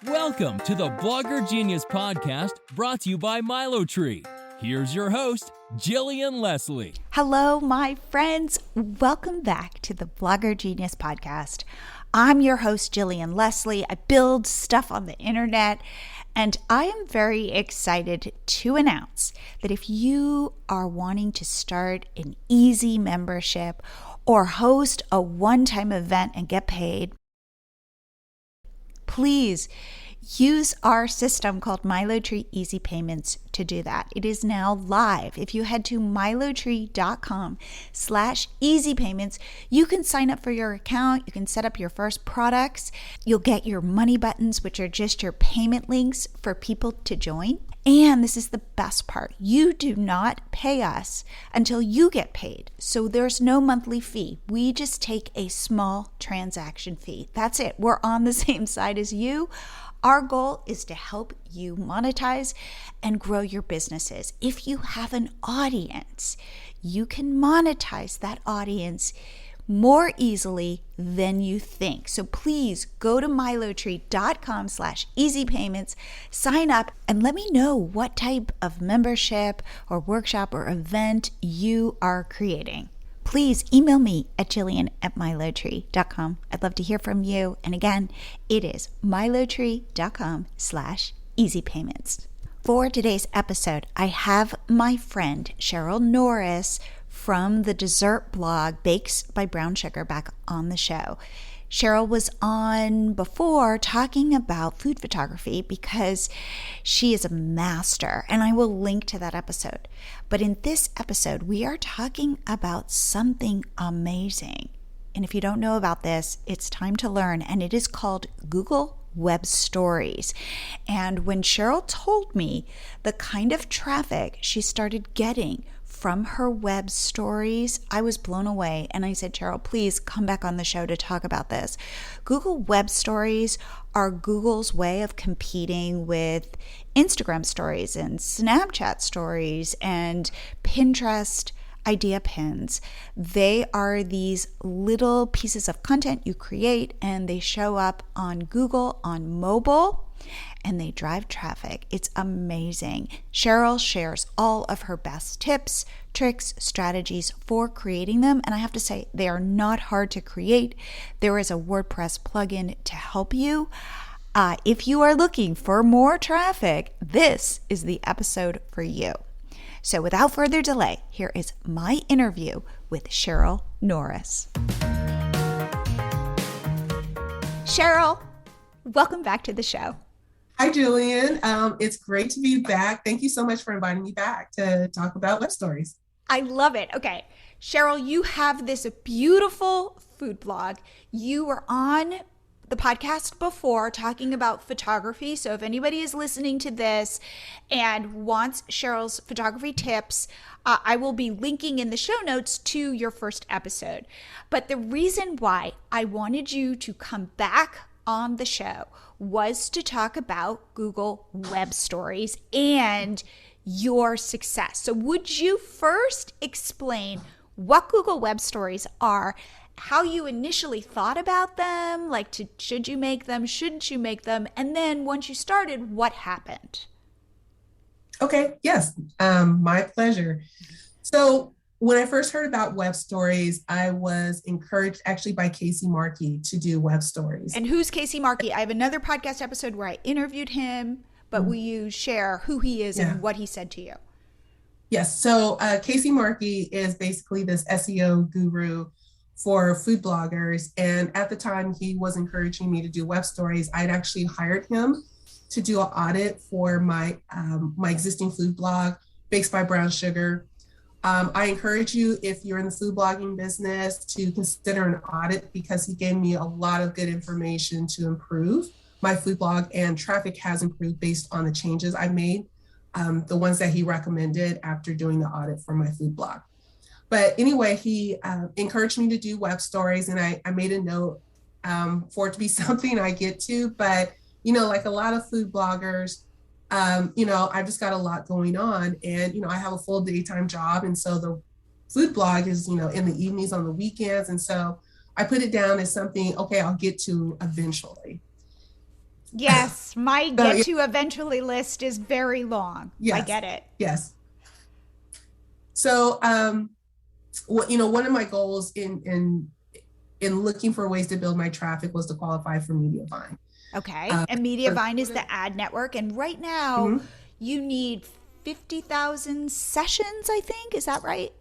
Welcome to the Blogger Genius Podcast, brought to you by MiloTree. Here's your host, Jillian Leslie. Hello, my friends. Welcome back to the Blogger Genius Podcast. I'm your host, Jillian Leslie. I build stuff on the internet, and I am very excited to announce that if you are wanting to start an easy membership or host a one-time event and get paid, please use our system called MiloTree Easy Payments to do that. It is now live. If you head to milotree.com/easypayments, you can sign up for your account. You can set up your first products. You'll get your money buttons, which are just your payment links for people to join. And this is the best part. You do not pay us until you get paid. So there's no monthly fee. We just take a small transaction fee. That's it. We're on the same side as you. Our goal is to help you monetize and grow your businesses. If you have an audience, you can monetize that audience more easily than you think. So please go to milotree.com/easypayments, sign up, and let me know what type of membership or workshop or event you are creating. Please email me at jillian@milotree.com. I'd love to hear from you. And again, it is milotree.com/easypayments. For today's episode, I have my friend Cheryl Norris from the dessert blog Bakes by Brown Sugar back on the show. Cheryl was on before talking about food photography because she is a master, and I will link to that episode. But in this episode, we are talking about something amazing. And if you don't know about this, it's time to learn, and it is called Google Web Stories. And when Cheryl told me the kind of traffic she started getting from her web stories, I was blown away. And I said, Cheryl, please come back on the show to talk about this. Google Web Stories are Google's way of competing with Instagram stories and Snapchat stories and Pinterest idea pins. They are these little pieces of content you create, and they show up on Google on mobile, and they drive traffic. It's amazing. Cheryl shares all of her best tips, tricks, strategies for creating them. And I have to say, they are not hard to create. There is a WordPress plugin to help you. If you are looking for more traffic, this is the episode for you. So without further delay, here is my interview with Cheryl Norris. Cheryl, welcome back to the show. Hi, Jillian. It's great to be back. Thank you so much for inviting me back to talk about web stories. I love it. Okay, Cheryl, you have this beautiful food blog. You were on the podcast before talking about photography. So if anybody is listening to this and wants Cheryl's photography tips, I will be linking in the show notes to your first episode. But the reason why I wanted you to come back on the show was to talk about Google Web Stories and your success. So would you first explain what Google Web Stories are, how you initially thought about them, should you make them, shouldn't you make them, and then once you started, what happened? Okay, yes, my pleasure. So when I first heard about web stories, I was encouraged actually by Markey to do web stories. And who's Markey? I have another podcast episode where I interviewed him, but will you share who he is and what he said to you? Yes, so Markey is basically this SEO guru for food bloggers. And at the time he was encouraging me to do web stories, I'd actually hired him to do an audit for my existing food blog, Bakes by Brown Sugar. I encourage you, if you're in the food blogging business, to consider an audit because he gave me a lot of good information to improve my food blog, and traffic has improved based on the changes I made, the ones that he recommended after doing the audit for my food blog. But anyway, he encouraged me to do web stories, and I made a note for it to be something I get to. But, like a lot of food bloggers, I've just got a lot going on, and, I have a full daytime job. And so the food blog is, in the evenings, on the weekends. And so I put it down as something, okay, I'll get to eventually. Yes, my So, get to eventually list is very long. yes, I get it. yes. So, one of my goals in looking for ways to build my traffic was to qualify for MediaVine. Okay. And MediaVine is the ad network. And right now, you need 50,000 sessions, I think. Is that right?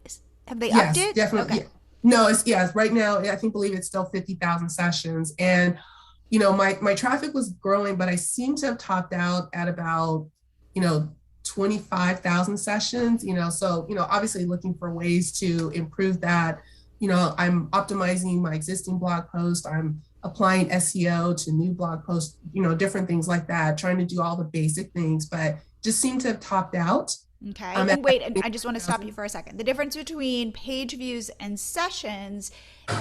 Have they upped it? Definitely. Okay. No, yes. Right now, believe it's still 50,000 sessions. And, my traffic was growing, but I seem to have topped out at about, 25,000 sessions, so, obviously looking for ways to improve that. I'm optimizing my existing blog post. I'm applying SEO to new blog posts, different things like that, trying to do all the basic things, but just seem to have topped out. Okay. And wait, and I just want to stop you for a second. The difference between page views and sessions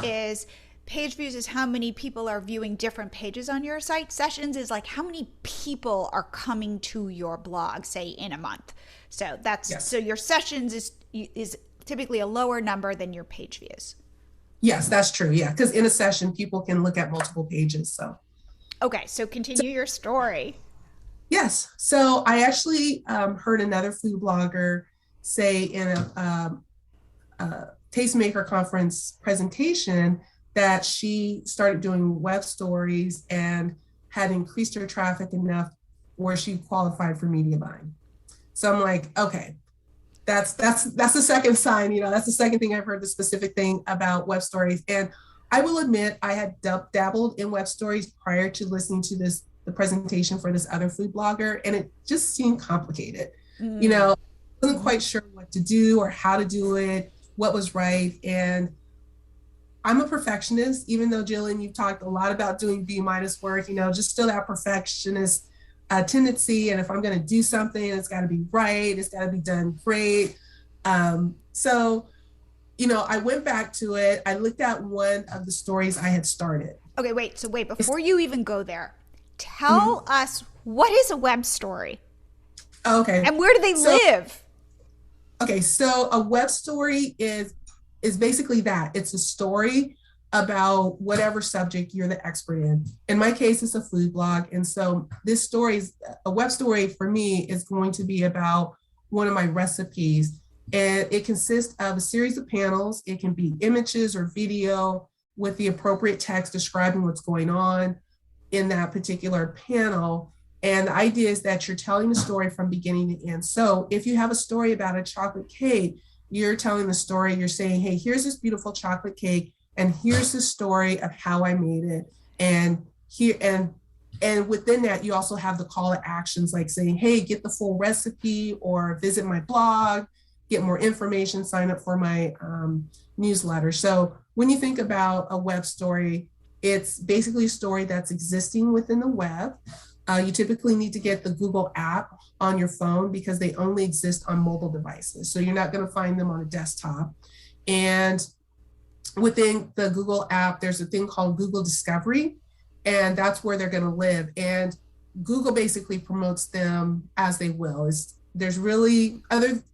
is page views is how many people are viewing different pages on your site. Sessions is like how many people are coming to your blog, say in a month. So so your sessions is typically a lower number than your page views. Yes, that's true. Yeah, because in a session, people can look at multiple pages. So, okay, so continue your story. Yes. So I actually heard another food blogger say in a Tastemaker conference presentation that she started doing web stories and had increased her traffic enough where she qualified for MediaVine. So I'm like, okay, that's the second sign, that's the second thing I've heard, the specific thing about web stories. And I will admit I had dabbled in web stories prior to listening to the presentation for this other food blogger, and it just seemed complicated. I wasn't quite sure what to do or how to do it, what was right. And I'm a perfectionist, even though Jillian, you've talked a lot about doing B- work, just still that perfectionist tendency. And if I'm going to do something, it's got to be right. It's got to be done great. So, I went back to it. I looked at one of the stories I had started. Okay, wait. So before you even go there, tell us, what is a web story? Okay. And where do they live? Okay, so a web story is basically that. It's a story about whatever subject you're the expert in. In my case, it's a food blog. And so this story is a web story for me is going to be about one of my recipes. And it consists of a series of panels. It can be images or video with the appropriate text describing what's going on in that particular panel. And the idea is that you're telling the story from beginning to end. So if you have a story about a chocolate cake, you're telling the story, you're saying, hey, here's this beautiful chocolate cake, and here's the story of how I made it. And here and within that, you also have the call to actions like saying, hey, get the full recipe or visit my blog, get more information, sign up for my newsletter. So when you think about a web story, it's basically a story that's existing within the web. You typically need to get the Google app on your phone because they only exist on mobile devices. So you're not going to find them on a desktop. And within the Google app, there's a thing called Google Discovery, and that's where they're going to live. And Google basically promotes them as they will. There's really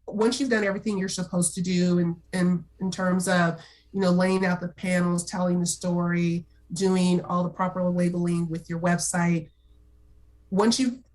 once you've done everything you're supposed to do in terms of, laying out the panels, telling the story, doing all the proper labeling with your website.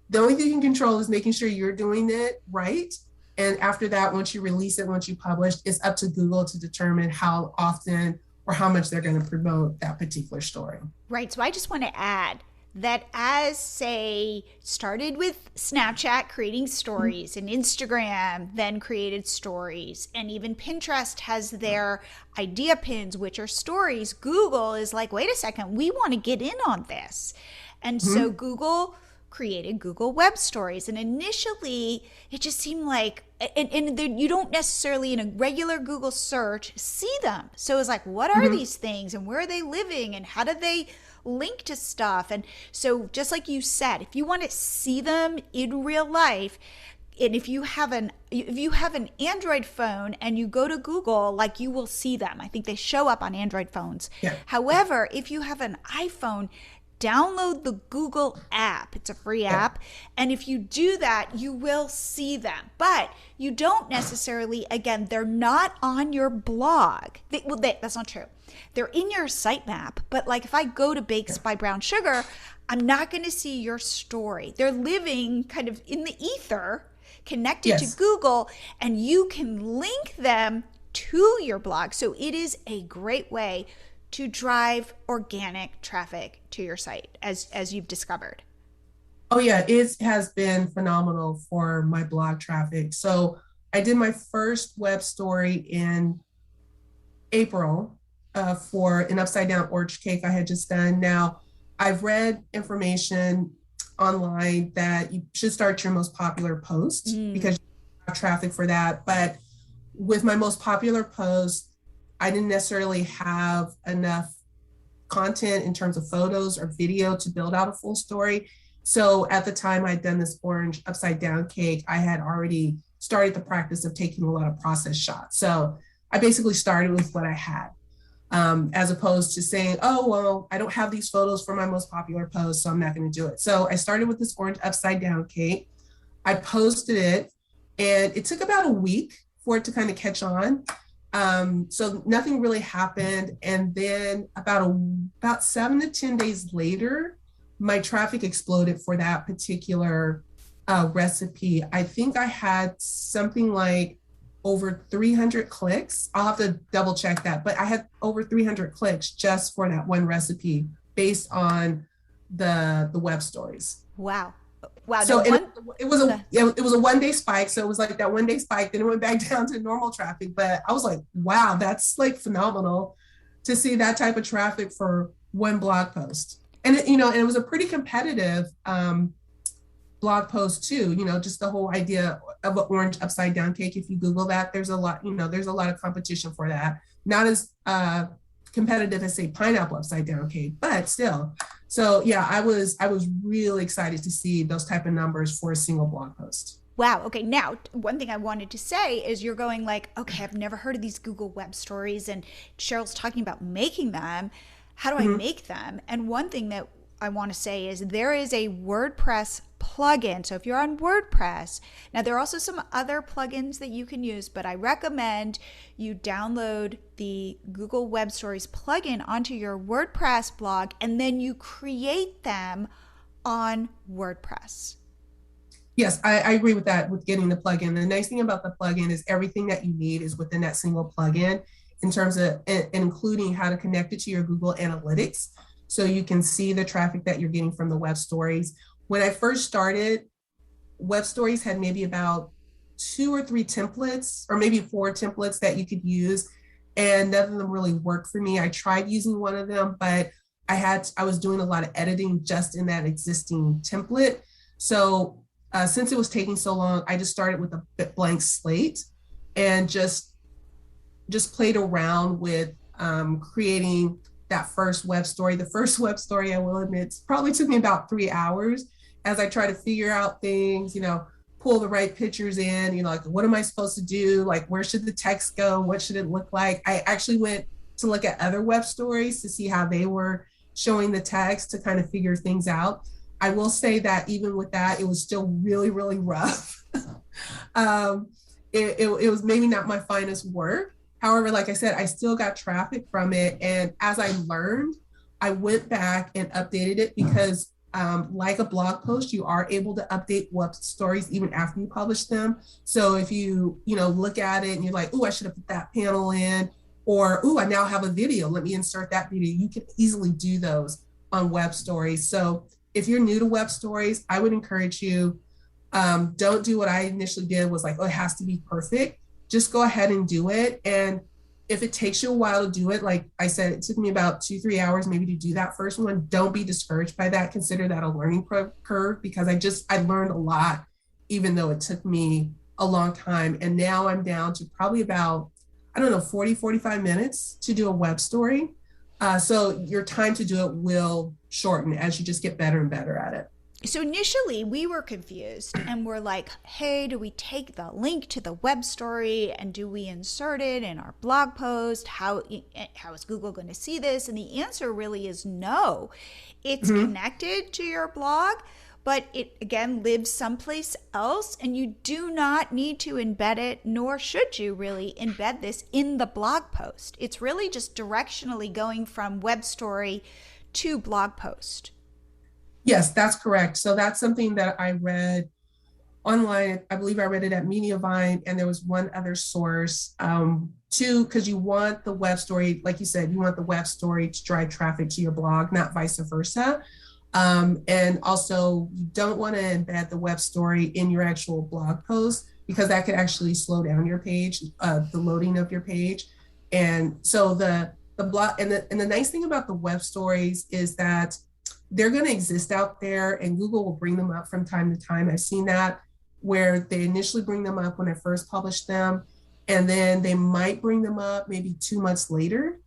The only thing you can control is making sure you're doing it right. And after that, once you release it, once you publish, it's up to Google to determine how often or how much they're going to promote that particular story. Right. So I just want to add that as, say, started with Snapchat creating stories and Instagram then created stories, and even Pinterest has their idea pins, which are stories. Google is like, wait a second, we want to get in on this. And so Google created Google Web Stories. And initially, it just seemed like, and you don't necessarily in a regular Google search see them. So it was like, what are these things and where are they living and how do they link to stuff? And so just like you said, if you want to see them in real life, and if you have an Android phone and you go to Google, like, you will see them. I think they show up on Android phones. Yeah. However, if you have an iPhone, download the Google app. It's a free app. And if you do that, you will see them. But you don't necessarily, again, they're not on your blog. That's not true. They're in your sitemap. But like if I go to Bakes by Brown Sugar, I'm not going to see your story. They're living kind of in the ether, connected to Google, and you can link them to your blog. So it is a great way to drive organic traffic to your site, as you've discovered. Oh yeah, it has been phenomenal for my blog traffic. So I did my first web story in April for an upside down orange cake I had just done. Now, I've read information online that you should start your most popular post because you have traffic for that. But with my most popular post, I didn't necessarily have enough content in terms of photos or video to build out a full story. So at the time I'd done this orange upside down cake, I had already started the practice of taking a lot of process shots. So I basically started with what I had, as opposed to saying, oh, well, I don't have these photos for my most popular post, so I'm not going to do it. So I started with this orange upside down cake. I posted it, and it took about a week for it to kind of catch on. So nothing really happened. And then about 7 to 10 days later, my traffic exploded for that particular recipe. I think I had something like over 300 clicks. I'll have to double check that, but I had over 300 clicks just for that one recipe based on the web stories. Wow. So it was a 1 day spike. So it was like that 1 day spike, then it went back down to normal traffic. But I was like, wow, that's like phenomenal to see that type of traffic for one blog post. And it was a pretty competitive blog post too. Just the whole idea of an orange upside down cake. If you Google that, there's a lot of competition for that. Not as competitive as say pineapple upside down cake, but still. So yeah, I was really excited to see those type of numbers for a single blog post. Wow. Okay. Now, one thing I wanted to say is you're going like, okay, I've never heard of these Google Web Stories, and Cheryl's talking about making them. How do I make them? And one thing that I want to say is there is a WordPress plugin. So if you're on WordPress, now there are also some other plugins that you can use, but I recommend you download the Google Web Stories plugin onto your WordPress blog, and then you create them on WordPress. Yes, I agree with that, with getting the plugin. The nice thing about the plugin is everything that you need is within that single plugin in terms of including how to connect it to your Google Analytics. So you can see the traffic that you're getting from the web stories. When I first started, web stories had maybe about 2 or 3 templates, or maybe 4 templates that you could use. And none of them really worked for me. I tried using one of them, but I was doing a lot of editing just in that existing template. So since it was taking so long, I just started with a blank slate and just played around with creating that first web story. The first web story, I will admit, probably took me about 3 hours as I try to figure out things, pull the right pictures in, like, what am I supposed to do? Like, where should the text go? What should it look like? I actually went to look at other web stories to see how they were showing the text to kind of figure things out. I will say that even with that, it was still really, really rough. It was maybe not my finest work. However, like I said, I still got traffic from it. And as I learned, I went back and updated it because like a blog post, you are able to update web stories even after you publish them. So if you look at it and you're like, oh, I should have put that panel in, or, oh, I now have a video, let me insert that video. You can easily do those on web stories. So if you're new to web stories, I would encourage you, don't do what I initially did was like, oh, it has to be perfect. Just go ahead and do it. And if it takes you a while to do it, like I said, it took me about 2-3 hours maybe to do that first one. Don't be discouraged by that. Consider that a learning curve, because I learned a lot, even though it took me a long time. And now I'm down to probably about, 40-45 minutes to do a web story. So your time to do it will shorten as you just get better and better at it. So initially we were confused and we're like, hey, do we take the link to the web story and do we insert it in our blog post? How is Google going to see this? And the answer really is no. It's connected to your blog, but it again lives someplace else, and you do not need to embed it, nor should you really embed this in the blog post. It's really just directionally going from web story to blog post. Yes, that's correct. So that's something that I read online. I believe I read it at MediaVine, and there was one other source too, because you want the web story, like you said, you want the web story to drive traffic to your blog, not vice versa. And also, you don't want to embed the web story in your actual blog post, because that could actually slow down your page, the loading of your page. And so the blog, and the nice thing about the web stories is that they're going to exist out there, and Google will bring them up from time to time. I've seen that where they initially bring them up when I first published them, and then they might bring them up maybe 2 months later.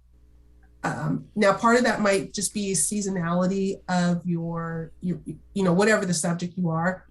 Now, part of that might just be seasonality of your whatever the subject you are.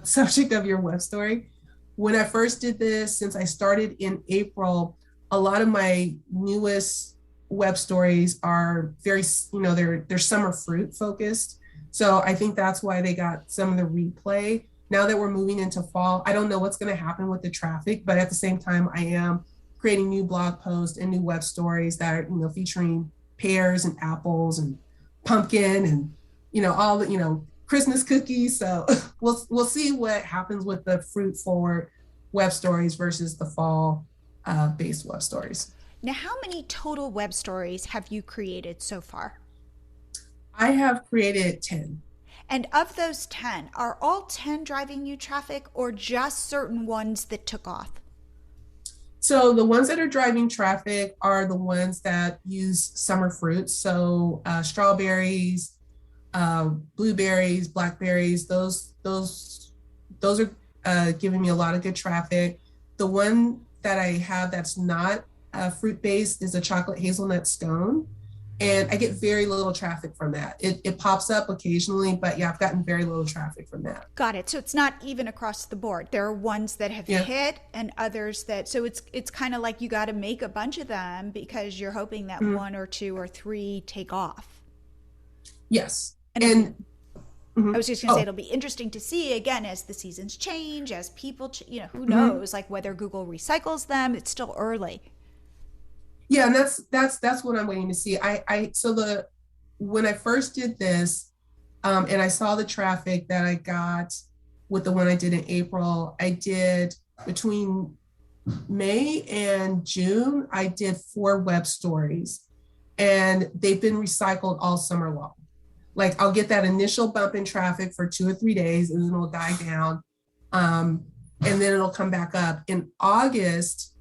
Subject of your web story. When I first did this, since I started in April, a lot of my newest web stories are very, they're summer fruit focused. So I think that's why they got some of the replay. Now that we're moving into fall, I don't know what's going to happen with the traffic, but at the same time, I am creating new blog posts and new web stories that are, featuring pears and apples and pumpkin and, all the, Christmas cookies. So we'll see what happens with the fruit forward web stories versus the fall based web stories. Now, how many total web stories have you created so far? I have created 10. And of those 10, are all 10 driving you traffic or just certain ones that took off? So the ones that are driving traffic are the ones that use summer fruits. So strawberries, blueberries, blackberries, those are giving me a lot of good traffic. The one that I have that's not fruit-based is a chocolate hazelnut scone. And I get very little traffic from that. It pops up occasionally, but yeah, I've gotten very little traffic from that. Got it. So it's not even across the board. There are ones that have hit and others that, so it's kind of like you got to make a bunch of them because you're hoping that one or two or three take off. Yes. And I was just going to say, it'll be interesting to see again, as the seasons change, as people, who knows, like whether Google recycles them. It's still early. Yeah, and that's what I'm waiting to see. When I first did this, and I saw the traffic that I got with the one I did in April, I did between May and June, I did 4 web stories, and they've been recycled all summer long. Like I'll get that initial bump in traffic for 2 or 3 days, and then it'll die down, and then it'll come back up. In August,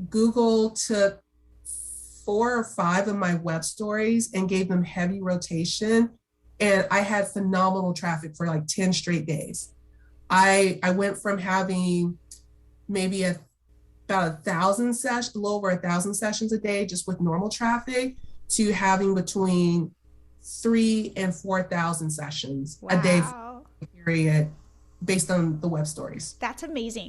Google took 4 or 5 of my web stories and gave them heavy rotation. And I had phenomenal traffic for like 10 straight days. I went from having maybe about 1,000 sessions, a little over 1,000 sessions a day, just with normal traffic, to having between 3,000 and 4,000 sessions a day, period, based on the web stories. That's amazing.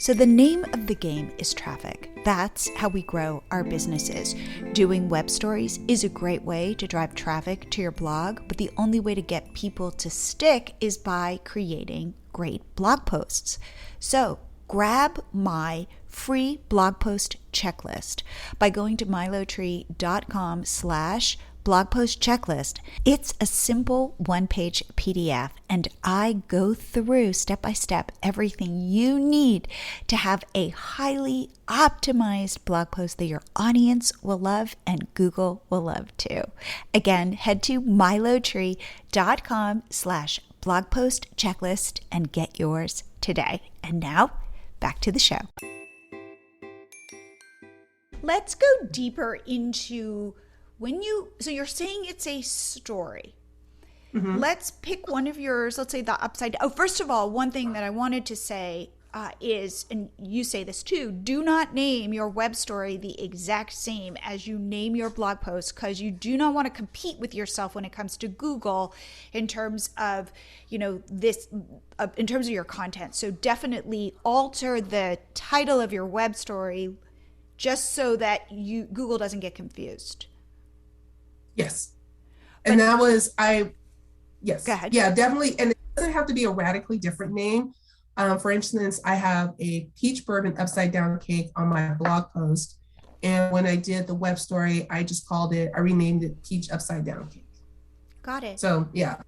So the name of the game is traffic. That's how we grow our businesses. Doing web stories is a great way to drive traffic to your blog, but the only way to get people to stick is by creating great blog posts. So grab my free blog post checklist by going to milotree.com/blog post checklist. It's a simple 1-page PDF, and I go through step by step everything you need to have a highly optimized blog post that your audience will love and Google will love too. Again, head to milotree.com/blog post checklist and get yours today. And now back to the show. Let's go deeper into so you're saying it's a story. Let's pick one of yours. Let's say the upside. Oh, first of all, one thing that I wanted to say is, and you say this too, do not name your web story the exact same as you name your blog post, because you do not want to compete with yourself when it comes to Google in terms of, in terms of your content. So definitely alter the title of your web story just so that Google doesn't get confused. Yes. And that was, yes. Go ahead. Yeah, definitely. And it doesn't have to be a radically different name. For instance, I have a peach bourbon upside down cake on my blog post. And when I did the web story, I renamed it peach upside down cake. Got it. So, yeah.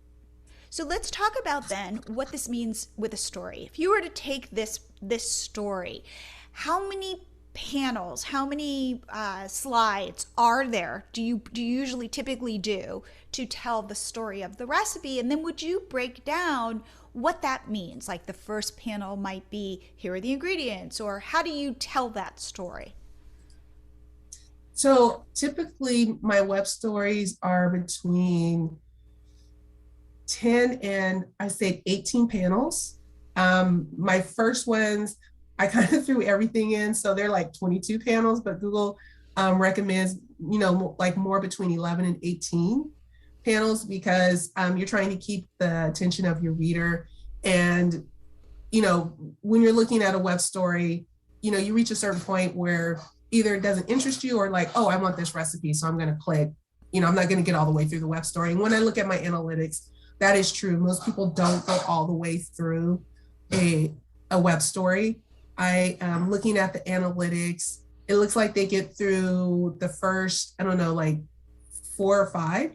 So let's talk about then what this means with a story. If you were to take this story, how many panels, how many slides are there do you usually typically do to tell the story of the recipe? And then would you break down what that means? Like the first panel might be, here are the ingredients, or how do you tell that story? So typically my web stories are between 10 and I say 18 panels. My first ones, I kind of threw everything in. So they're like 22 panels, but Google recommends, like more between 11 and 18 panels, because you're trying to keep the attention of your reader. And, when you're looking at a web story, you reach a certain point where either it doesn't interest you or like, oh, I want this recipe, so I'm going to click, I'm not going to get all the way through the web story. And when I look at my analytics, that is true. Most people don't go all the way through a web story. I am looking at the analytics. It looks like they get through the first, like 4 or 5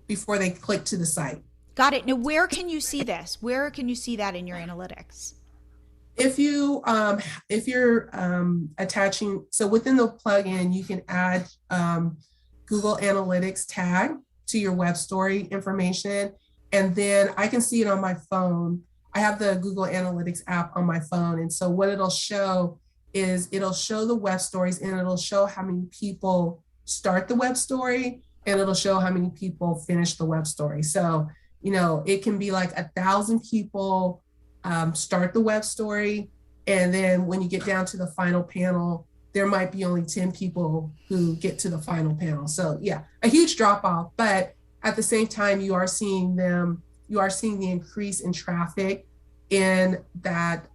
before they click to the site. Got it. Now, where can you see this? Where can you see that in your analytics? If you're attaching, so within the plugin, you can add Google Analytics tag to your web story information. And then I can see it on my phone. I have the Google Analytics app on my phone. And so what it'll show is it'll show the web stories, and it'll show how many people start the web story, and it'll show how many people finish the web story. So, it can be like 1,000 people start the web story. And then when you get down to the final panel, there might be only 10 people who get to the final panel. So yeah, a huge drop off, but at the same time, you are seeing the increase in traffic in that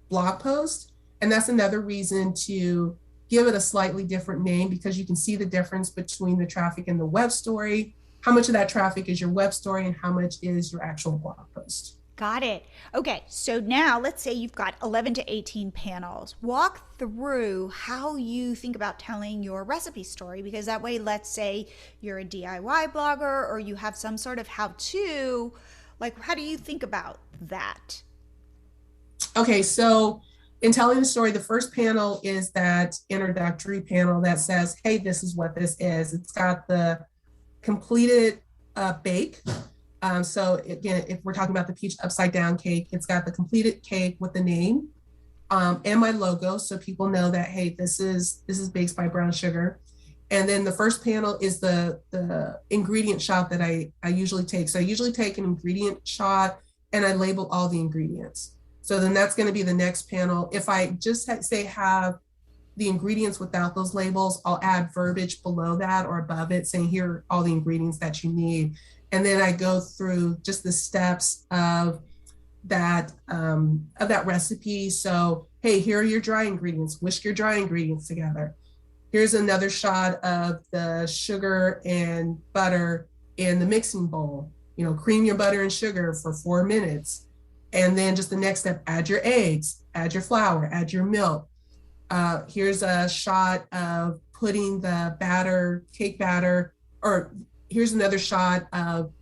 blog post. And that's another reason to give it a slightly different name, because you can see the difference between the traffic and the web story. How much of that traffic is your web story and how much is your actual blog post? Got it. Okay, so now let's say you've got 11 to 18 panels. Walk through how you think about telling your recipe story, because that way, let's say you're a DIY blogger or you have some sort of how-to, like how do you think about that? Okay, so in telling the story, the first panel is that introductory panel that says, hey, this is what this is. It's got the completed bake. So again, if we're talking about the peach upside down cake, it's got the completed cake with the name and my logo, so people know that, hey, this is baked by brown sugar. And then the first panel is the ingredient shot that I usually take. So I usually take an ingredient shot and I label all the ingredients. So then that's going to be the next panel. If I just have the ingredients without those labels, I'll add verbiage below that or above it saying, here are all the ingredients that you need. And then I go through just the steps of that recipe. So, hey, here are your dry ingredients. Whisk your dry ingredients together. Here's another shot of the sugar and butter in the mixing bowl. Cream your butter and sugar for 4 minutes. And then just the next step, add your eggs, add your flour, add your milk. Here's a shot of putting the cake batter, or here's another shot of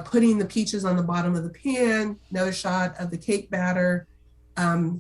putting the peaches on the bottom of the pan, another shot of the cake batter.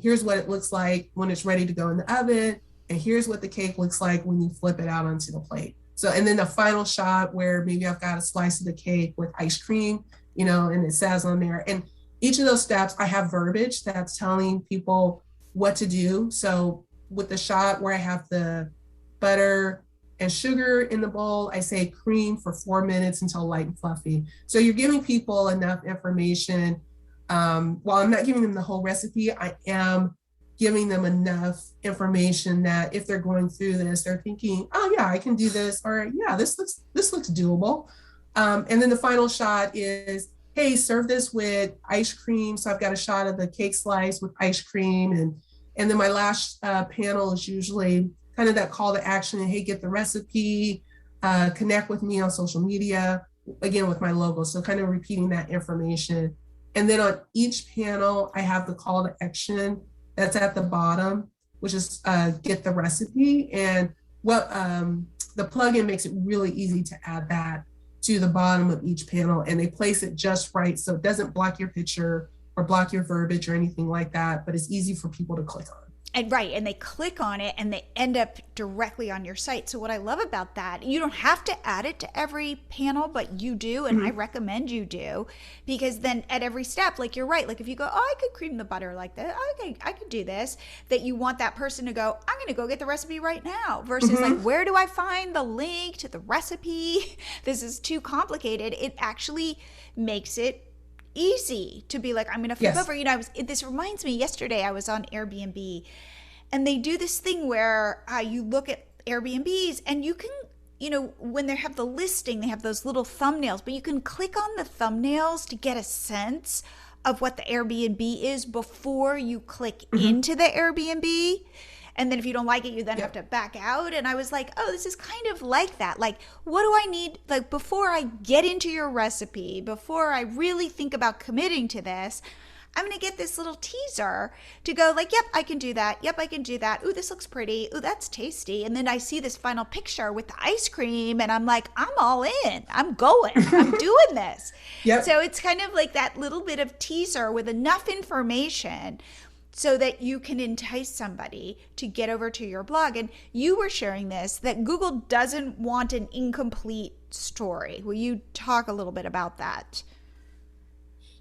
Here's what it looks like when it's ready to go in the oven. And here's what the cake looks like when you flip it out onto the plate. So, and then the final shot where maybe I've got a slice of the cake with ice cream, and it says on there. And each of those steps, I have verbiage that's telling people what to do. So with the shot where I have the butter and sugar in the bowl, I say cream for 4 minutes until light and fluffy. So you're giving people enough information While I'm not giving them the whole recipe, I am giving them enough information that if they're going through this, they're thinking, oh yeah, I can do this, or yeah, this looks doable. And then the final shot is, hey, serve this with ice cream. So I've got a shot of the cake slice with ice cream. And then my last panel is usually kind of that call to action. And hey, get the recipe, connect with me on social media, again, with my logo. So kind of repeating that information. And then on each panel, I have the call to action that's at the bottom, which is get the recipe. And what the plugin makes it really easy to add that to the bottom of each panel, and they place it just right so it doesn't block your picture or block your verbiage or anything like that, but it's easy for people to click on. And right, and they click on it and they end up directly on your site. So what I love about that, you don't have to add it to every panel, but you do, and I recommend you do, because then at every step, like you're right, like if you go, oh, I could cream the butter like that, okay, I could do this, that you want that person to go, I'm going to go get the recipe right now, versus like, where do I find the link to the recipe? This is too complicated. It actually makes it easy to be like, I'm going to flip over. You know, this reminds me, yesterday I was on Airbnb, and they do this thing where you look at Airbnbs and you can, you know, when they have the listing, they have those little thumbnails, but you can click on the thumbnails to get a sense of what the Airbnb is before you click into the Airbnb. And then if you don't like it, you then have to back out. And I was like, oh, this is kind of like that. Like, what do I need? Like, before I get into your recipe, before I really think about committing to this, I'm going to get this little teaser to go like, yep, I can do that. Yep, I can do that. Ooh, this looks pretty. Ooh, that's tasty. And then I see this final picture with the ice cream and I'm like, I'm all in. I'm going. I'm doing this. So it's kind of like that little bit of teaser with enough information so that you can entice somebody to get over to your blog. And you were sharing this, that Google doesn't want an incomplete story. Will you talk a little bit about that?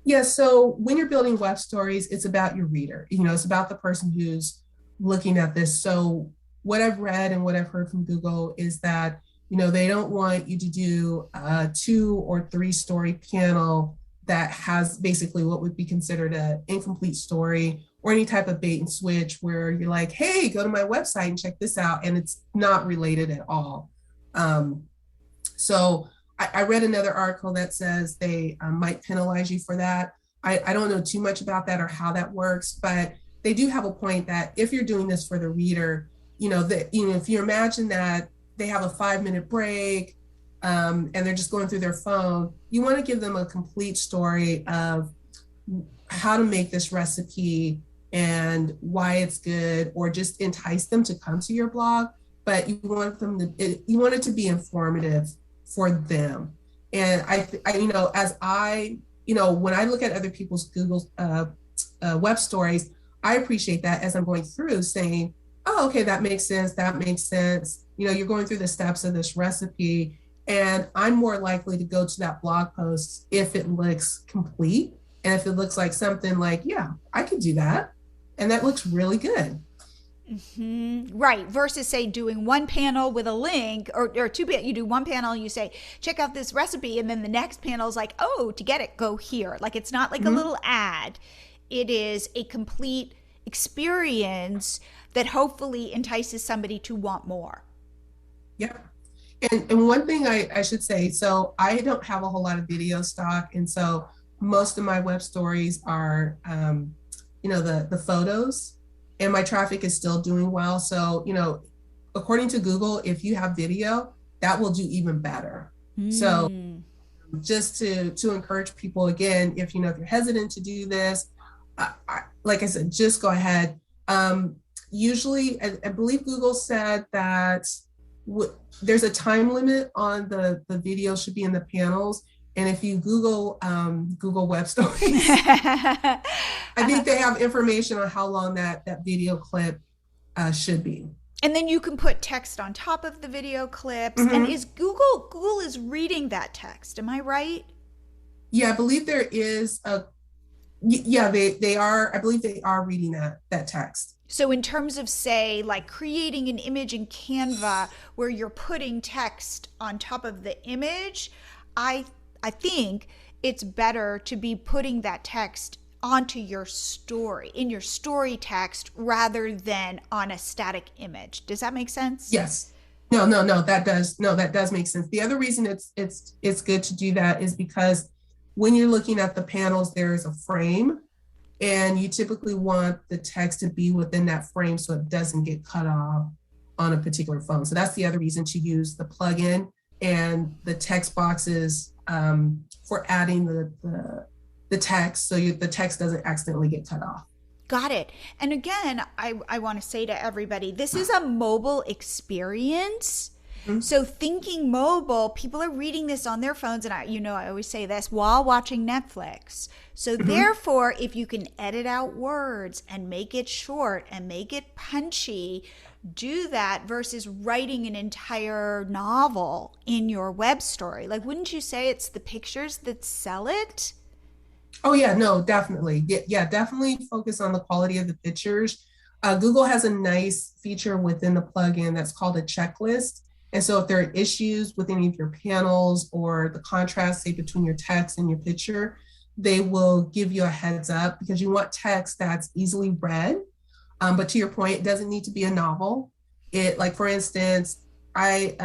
Yeah, so when you're building web stories, it's about your reader. You know, it's about the person who's looking at this. So what I've read and what I've heard from Google is that, you know, they don't want you to do a 2 or 3 story panel that has basically what would be considered an incomplete story, or any type of bait and switch where you're like, hey, go to my website and check this out. And it's not related at all. So I read another article that says they might penalize you for that. I don't know too much about that or how that works, but they do have a point that if you're doing this for the reader, you know, that, you know, if you imagine that they have a 5-minute break and they're just going through their phone, you want to give them a complete story of how to make this recipe and why it's good, or just entice them to come to your blog. But you want them to, you want it to be informative for them. And I you know, as I, you know, when I look at other people's Google web stories, I appreciate that as I'm going through saying, oh, okay, that makes sense. That makes sense. You know, you're going through the steps of this recipe, and I'm more likely to go to that blog post if it looks complete. And if it looks like something like, yeah, I could do that. And that looks really good. Right. Versus say doing one panel with a link or two, you do one panel and you say, check out this recipe. And then the next panel is like, oh, to get it, go here. Like, it's not like a little ad. It is a complete experience that hopefully entices somebody to want more. Yeah. And one thing I should say, so I don't have a whole lot of video stock. And so most of my web stories are, you know, the photos, and my traffic is still doing well. So, you know, according to Google, if you have video, that will do even better. So just to encourage people, again, if you know, if you're hesitant to do this, like I said, just go ahead. Usually, I believe Google said that there's a time limit on the video should be in the panels. And if you Google Web Stories, I think they have information on how long that video clip should be. And then you can put text on top of the video clips. And is Google is reading that text. Am I right? Yeah, I believe there is they are, I believe they are reading that text. So in terms of, say, like creating an image in Canva where you're putting text on top of the image, I think it's better to be putting that text onto your story, in your story text, rather than on a static image. Does that make sense? Yes. No, that does make sense. The other reason it's good to do that is because when you're looking at the panels, there is a frame, and you typically want the text to be within that frame so it doesn't get cut off on a particular phone. So that's the other reason to use the plugin and the text boxes for adding the text, so the text doesn't accidentally get cut off. Got it. And again, I want to say to everybody, this is a mobile experience. So thinking mobile, people are reading this on their phones, and I always say this, while watching Netflix. So therefore, if you can edit out words and make it short and make it punchy, do that versus writing an entire novel in your web story. Like, wouldn't you say it's the pictures that sell it? Oh yeah, no, definitely. Yeah, definitely focus on the quality of the pictures. Google has a nice feature within the plugin that's called a checklist. And so if there are issues with any of your panels or the contrast, say, between your text and your picture, they will give you a heads up, because you want text that's easily read. But to your point, it doesn't need to be a novel. Like, for instance, typically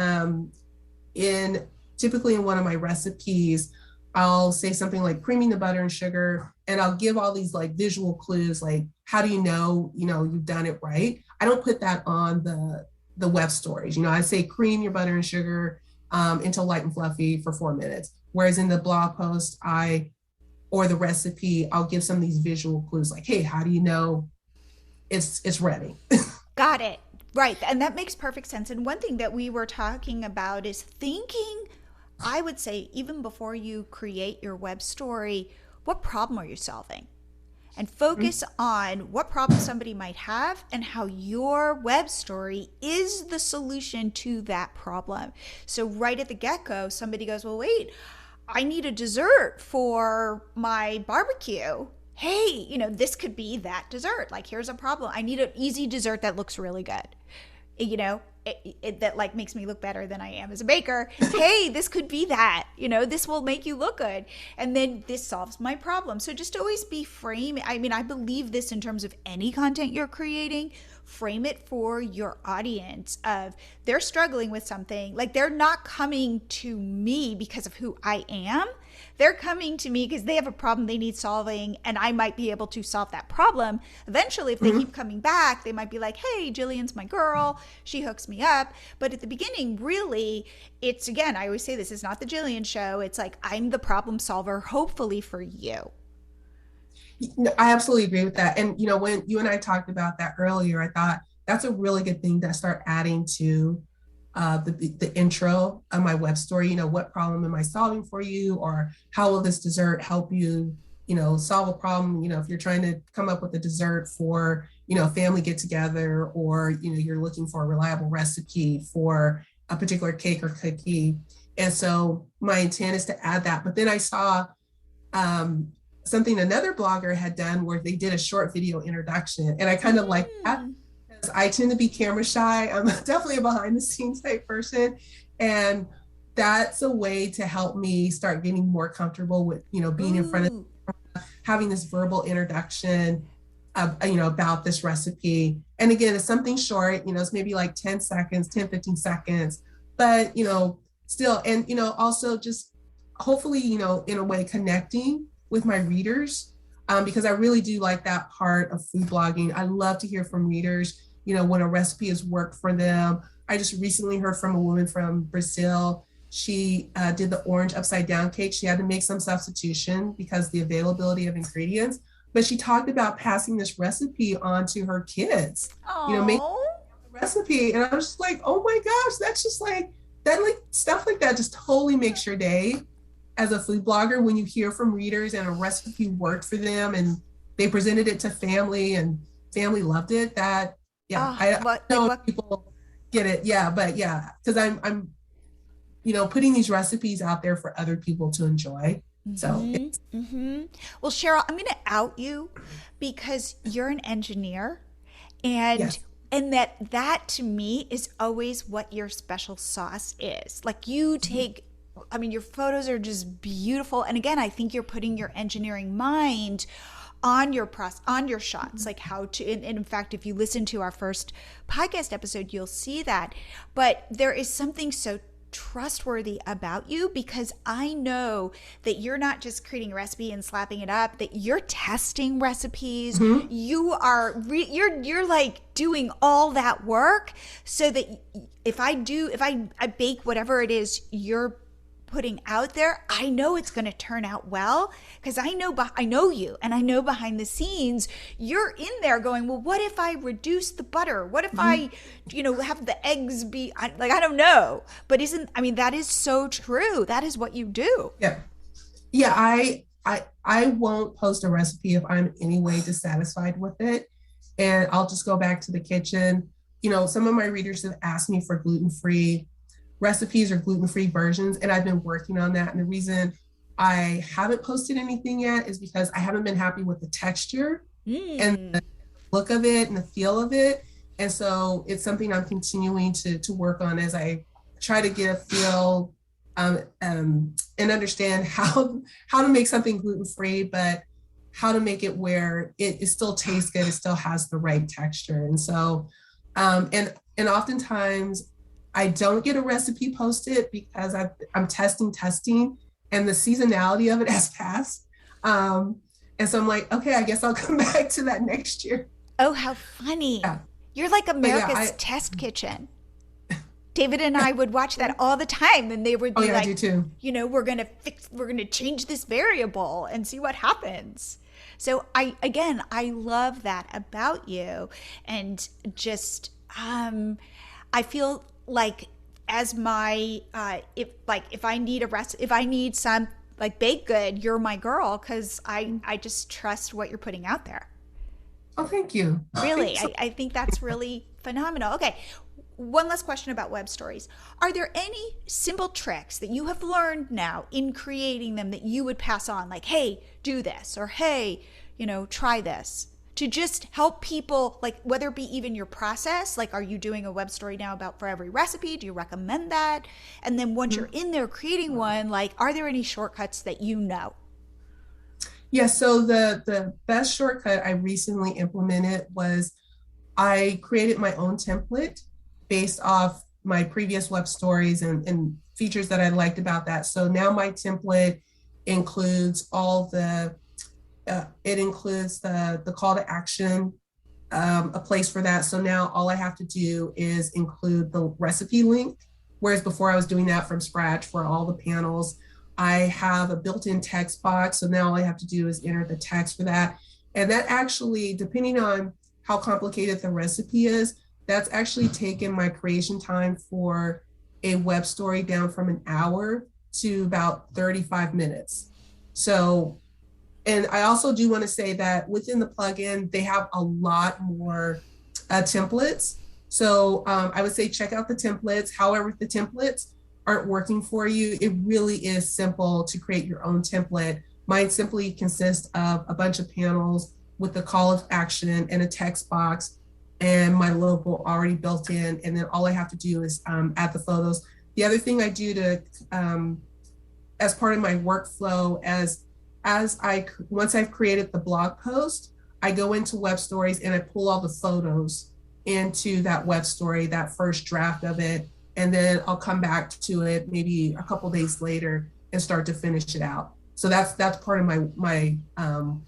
in one of my recipes, I'll say something like creaming the butter and sugar, and I'll give all these like visual clues, like, how do you know you've done it right? I don't put that on the web stories. I say cream your butter and sugar until light and fluffy for 4 minutes. Whereas in the blog post, or the recipe, I'll give some of these visual clues, like, hey, how do you know it's ready? Got it. Right. And that makes perfect sense. And one thing that we were talking about is thinking, I would say, even before you create your web story, what problem are you solving? And focus on what problem somebody might have and how your web story is the solution to that problem. So right at the get-go, somebody goes, well, wait, I need a dessert for my barbecue. Hey, this could be that dessert. Like, here's a problem. I need an easy dessert that looks really good. That like makes me look better than I am as a baker. Hey, this could be that, this will make you look good. And then this solves my problem. So just always be framing. I believe this in terms of any content you're creating. Frame it for your audience of they're struggling with something. Like, they're not coming to me because of who I am. They're coming to me because they have a problem they need solving, and I might be able to solve that problem. Eventually, if they keep coming back, they might be like, hey, Jillian's my girl. She hooks me up. But at the beginning, really, it's, again, I always say this is not the Jillian show. It's like, I'm the problem solver, hopefully for you. I absolutely agree with that. And, when you and I talked about that earlier, I thought that's a really good thing to start adding to the intro of my web story. What problem am I solving for you? Or how will this dessert help you, solve a problem? If you're trying to come up with a dessert for, a family get together, or, you're looking for a reliable recipe for a particular cake or cookie. And so my intent is to add that. But then I saw something another blogger had done where they did a short video introduction. And I kind of like that, because I tend to be camera shy. I'm definitely a behind the scenes type person. And that's a way to help me start getting more comfortable with, being in front of, having this verbal introduction, about this recipe. And again, it's something short, it's maybe like 10 seconds, 10, 15 seconds, but, still, and, also just hopefully, in a way connecting with my readers, because I really do like that part of food blogging. I love to hear from readers, when a recipe has worked for them. I just recently heard from a woman from Brazil. She did the orange upside down cake. She had to make some substitution because the availability of ingredients, but she talked about passing this recipe on to her kids, make the recipe. And I was just like, oh my gosh, that's just like, that, like, stuff like that just totally makes your day as a food blogger, when you hear from readers and a recipe worked for them and they presented it to family and family loved it. That, I know people get it. Yeah. But yeah, because I'm putting these recipes out there for other people to enjoy. So Well, Cheryl, I'm going to out you because you're an engineer, and yes. And that to me is always what your special sauce is. Like, you take, your photos are just beautiful. And again, I think you're putting your engineering mind on your on your shots, like how to, and in fact, if you listen to our first podcast episode, you'll see that. But there is something so trustworthy about you, because I know that you're not just creating a recipe and slapping it up, that you're testing recipes. You are you're like doing all that work, so that if I bake whatever it is you're putting out there, I know it's going to turn out well, because I know you, and I know behind the scenes you're in there going, well, what if I reduce the butter? What if I, have the eggs be I don't know, but that is so true. That is what you do. Yeah. I won't post a recipe if I'm in any way dissatisfied with it, and I'll just go back to the kitchen. Some of my readers have asked me for gluten-free recipes or gluten-free versions, and I've been working on that. And the reason I haven't posted anything yet is because I haven't been happy with the texture and the look of it and the feel of it. And so it's something I'm continuing to work on as I try to get a feel and understand how to make something gluten-free, but how to make it where it still tastes good, it still has the right texture. And so and oftentimes I don't get a recipe posted because I'm testing, and the seasonality of it has passed. And so I'm like, okay, I guess I'll come back to that next year. Oh, how funny. Yeah. You're like America's test kitchen. David and I would watch that all the time, and they would be like, I do too. We're going to change this variable and see what happens. So I love that about you. And just, I feel like as my if I need some like baked good, you're my girl, because I just trust what you're putting out there. Oh, thank you. Really, I think that's really phenomenal. Okay, one last question about web stories. Are there any simple tricks that you have learned now in creating them that you would pass on, like, hey, do this, or hey, try this, to just help people, like whether it be even your process, like are you doing a web story now for every recipe? Do you recommend that? And then once you're in there creating one, like, are there any shortcuts that you know? Yeah, so the best shortcut I recently implemented was I created my own template based off my previous web stories and features that I liked about that. So now my template includes all the it includes the call to action, a place for that. So now all I have to do is include the recipe link, whereas before I was doing that from scratch for all the panels. I have a built-in text box, so now all I have to do is enter the text for that. And that actually, depending on how complicated the recipe is, that's actually taken my creation time for a web story down from an hour to about 35 minutes. So, and I also do want to say that within the plugin, they have a lot more templates. So I would say check out the templates. However, if the templates aren't working for you, it really is simple to create your own template. Mine simply consists of a bunch of panels with the call of action and a text box and my logo already built in. And then all I have to do is add the photos. The other thing I do to, as part of my workflow, once I've created the blog post, I go into web stories and I pull all the photos into that web story, that first draft of it. And then I'll come back to it maybe a couple days later and start to finish it out. So that's part of my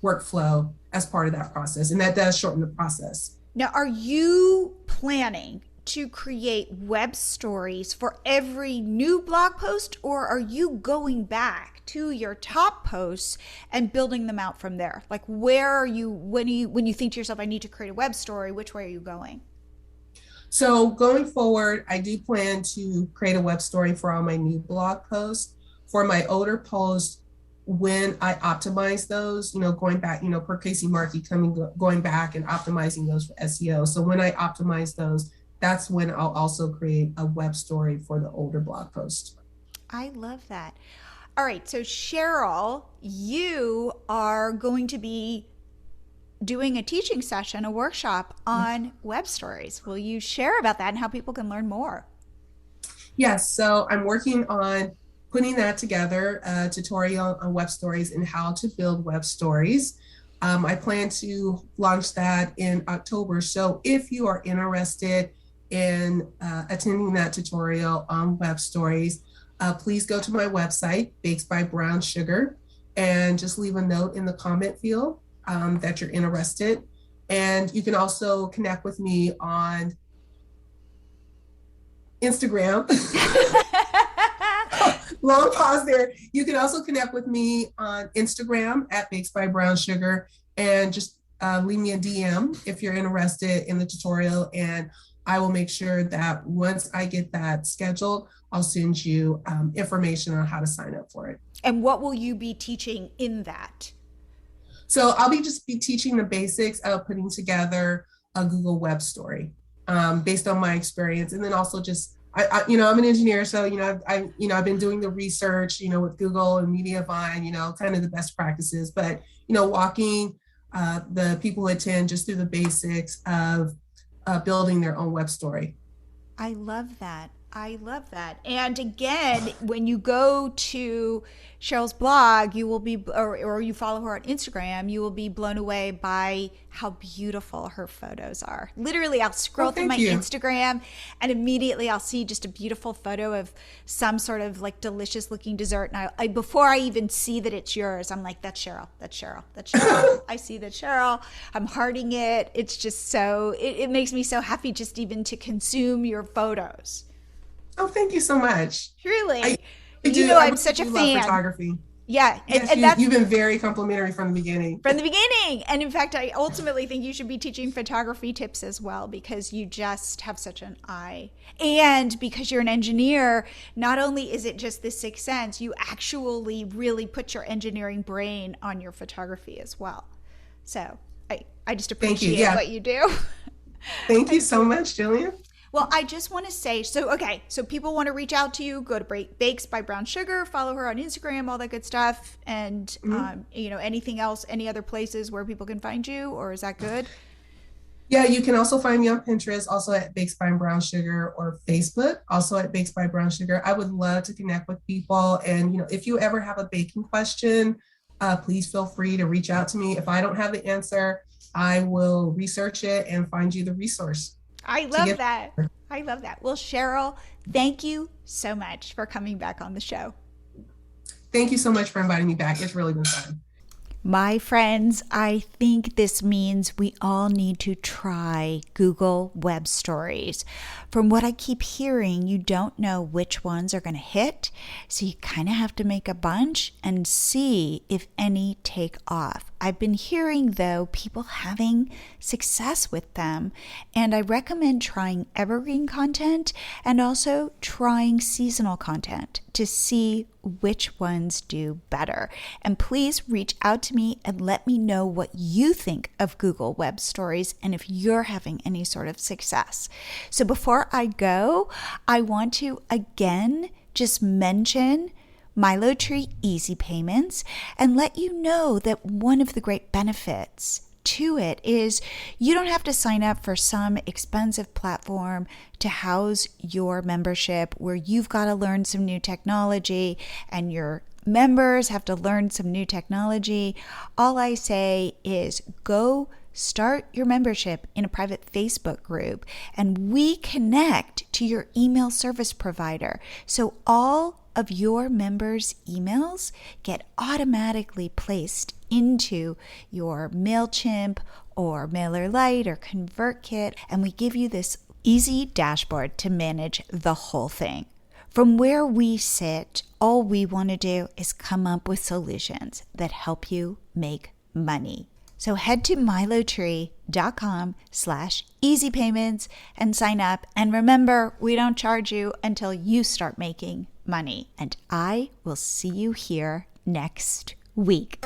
workflow as part of that process. And that does shorten the process. Now, are you planning to create web stories for every new blog post, or are you going back to your top posts and building them out from there? Like, where are you, when you think to yourself, I need to create a web story, which way are you going? So going forward, I do plan to create a web story for all my new blog posts. For my older posts, when I optimize those, going back, per Casey Markey, going back and optimizing those for SEO. So when I optimize those, that's when I'll also create a web story for the older blog post. I love that. All right. So Cheryl, you are going to be doing a teaching session, a workshop on web stories. Will you share about that and how people can learn more? Yes. So I'm working on putting that together, a tutorial on web stories and how to build web stories. I plan to launch that in October. So if you are interested in attending that tutorial on web stories, please go to my website, Bakes by Brown Sugar, and just leave a note in the comment field that you're interested. And you can also connect with me on Instagram. Long pause there. You can also connect with me on Instagram at Bakes by Brown Sugar, and just leave me a DM if you're interested in the tutorial. And I will make sure that once I get that scheduled, I'll send you information on how to sign up for it. And what will you be teaching in that? So I'll be teaching the basics of putting together a Google Web Story based on my experience, and then also just I'm an engineer, so I've been doing the research, with Google and MediaVine, kind of the best practices, but walking the people who attend just through the basics of building their own web story. I love that. And again, when you go to Cheryl's blog, you will be, or you follow her on Instagram, you will be blown away by how beautiful her photos are. Literally, I'll scroll through my Instagram and immediately I'll see just a beautiful photo of some sort of like delicious looking dessert. And I before I even see that it's yours, I'm like, that's Cheryl. I see that Cheryl. I'm hearting it. It's just so, it makes me so happy just even to consume your photos. Oh, thank you so much. Really. I'm such a fan. Photography. Yeah. Yes, you've been very complimentary from the beginning. And in fact, I ultimately think you should be teaching photography tips as well, because you just have such an eye. And because you're an engineer, not only is it just the sixth sense, you actually really put your engineering brain on your photography as well. So I just appreciate what you do. Thank you so much, Jillian. Well, I just want to say, so people want to reach out to you, go to Bakes by Brown Sugar, follow her on Instagram, all that good stuff. And, anything else, any other places where people can find you, or is that good? Yeah, you can also find me on Pinterest, also at Bakes by Brown Sugar, or Facebook, also at Bakes by Brown Sugar. I would love to connect with people. And, if you ever have a baking question, please feel free to reach out to me. If I don't have the answer, I will research it and find you the resource. I love that. Well, Cheryl, thank you so much for coming back on the show. Thank you so much for inviting me back. It's really been fun. My friends, I think this means we all need to try Google Web Stories. From what I keep hearing, you don't know which ones are going to hit, so you kind of have to make a bunch and see if any take off. I've been hearing, though, people having success with them, and I recommend trying evergreen content and also trying seasonal content to see which ones do better. And please reach out to me and let me know what you think of Google Web Stories and if you're having any sort of success. So before I go, I want to again just mention MiloTree Easy Payments and let you know that one of the great benefits to it is you don't have to sign up for some expensive platform to house your membership where you've got to learn some new technology and your members have to learn some new technology. All I say is go start your membership in a private Facebook group and we connect to your email service provider. So all of your members' emails get automatically placed into your MailChimp or MailerLite or ConvertKit, and we give you this easy dashboard to manage the whole thing. From where we sit, all we want to do is come up with solutions that help you make money. So head to milotree.com/easypayments and sign up. And remember, we don't charge you until you start making money. And I will see you here next week.